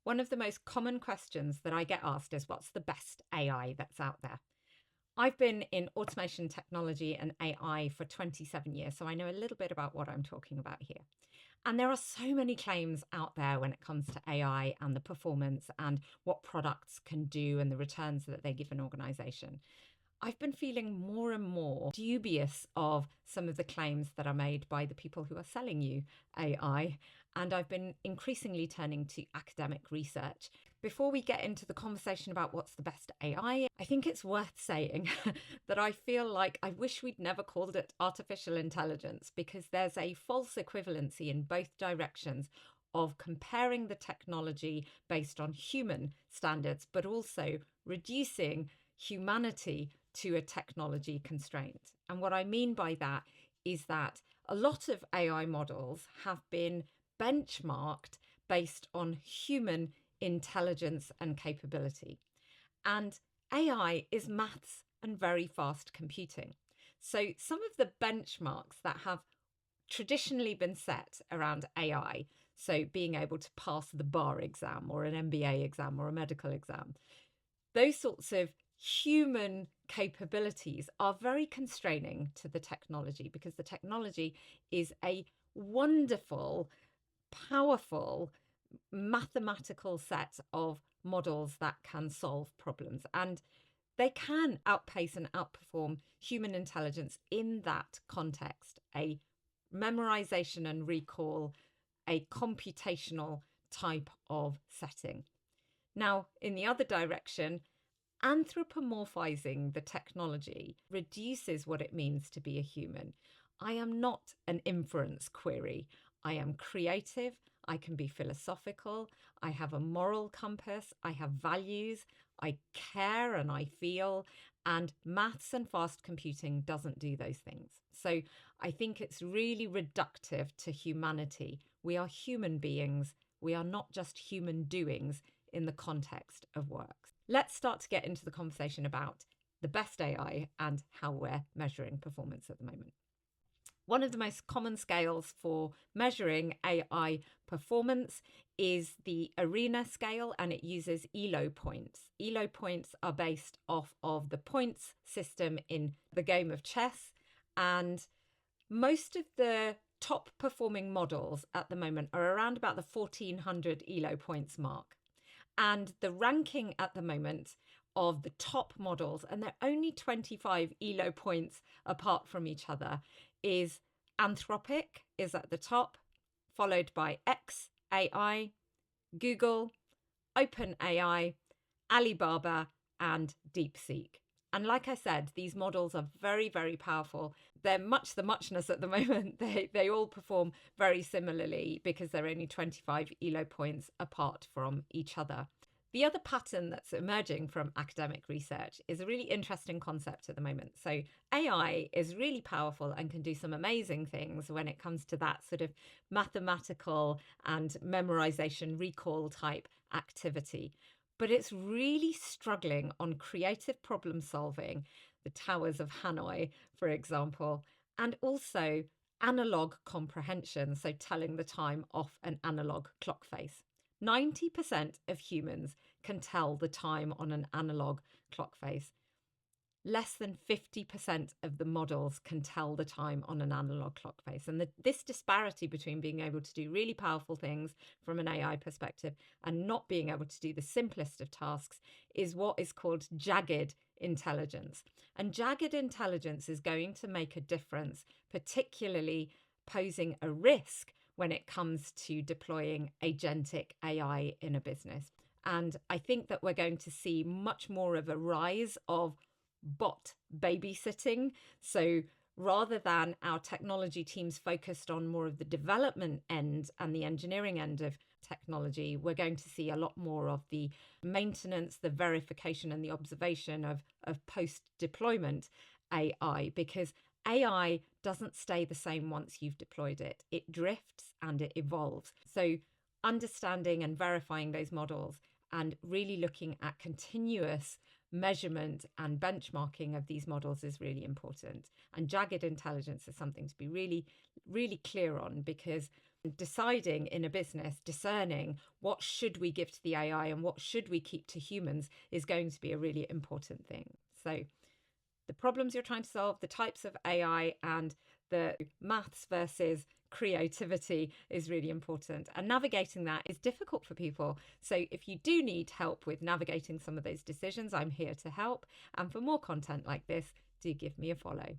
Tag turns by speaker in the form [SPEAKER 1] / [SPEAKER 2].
[SPEAKER 1] One of the most common questions that I get asked is, what's the best AI that's out there? I've been in automation technology and AI for 27 years, so I know a little bit about what I'm talking about here. And there are so many claims out there when it comes to AI and the performance and what products can do and the returns that they give an organization. I've been feeling more and more dubious of some of the claims that are made by the people who are selling you AI, and I've been increasingly turning to academic research. Before we get into the conversation about what's the best AI, I think it's worth saying that I feel like I wish we'd never called it artificial intelligence, because there's a false equivalency in both directions of comparing the technology based on human standards, but also reducing humanity to a technology constraint. And what I mean by that is that a lot of AI models have been benchmarked based on human intelligence and capability. And AI is maths and very fast computing. So some of the benchmarks that have traditionally been set around AI, so being able to pass the bar exam or an MBA exam or a medical exam, those sorts of human capabilities are very constraining to the technology, because the technology is a wonderful, powerful mathematical set of models that can solve problems, and they can outpace and outperform human intelligence in that context, a memorization and recall, a computational type of setting. Now, in the other direction, anthropomorphizing the technology reduces what it means to be a human. I am not an inference query. I am creative. I can be philosophical. I have a moral compass. I have values. I care and I feel. And maths and fast computing doesn't do those things. So I think it's really reductive to humanity. We are human beings. We are not just human doings in the context of works. Let's start to get into the conversation about the best AI and how we're measuring performance at the moment. One of the most common scales for measuring AI performance is the ARENA scale, and it uses ELO points. ELO points are based off of the points system in the game of chess, and most of the top performing models at the moment are around about the 1400 ELO points mark. And the ranking at the moment of the top models, and they're only 25 ELO points apart from each other, is Anthropic is at the top, followed by xAI, Google, OpenAI, Alibaba, and DeepSeek. And like I said, these models are very, very powerful. They're much the muchness at the moment. They all perform very similarly because they're only 25 ELO points apart from each other. The other pattern that's emerging from academic research is a really interesting concept at the moment. So AI is really powerful and can do some amazing things when it comes to that sort of mathematical and memorization recall type activity. But it's really struggling on creative problem solving, the Towers of Hanoi, for example, and also analog comprehension, so telling the time off an analog clock face. 90% of humans can tell the time on an analog clock face. Less than 50% of the models can tell the time on an analog clock face. And this disparity between being able to do really powerful things from an AI perspective and not being able to do the simplest of tasks is what is called jagged intelligence. And jagged intelligence is going to make a difference, particularly posing a risk when it comes to deploying agentic AI in a business. And I think that we're going to see much more of a rise of bot babysitting. So rather than our technology teams focused on more of the development end and the engineering end of technology, we're going to see a lot more of the maintenance, the verification, and the observation of post-deployment AI, because AI doesn't stay the same once you've deployed it. It drifts and it evolves. So understanding and verifying those models and really looking at continuous measurement and benchmarking of these models is really important. And jagged intelligence is something to be really, really clear on, because deciding in a business, discerning what should we give to the AI and what should we keep to humans is going to be a really important thing. So the problems you're trying to solve, the types of AI, and the maths versus creativity is really important. And navigating that is difficult for people. So if you do need help with navigating some of those decisions, I'm here to help. And for more content like this, do give me a follow.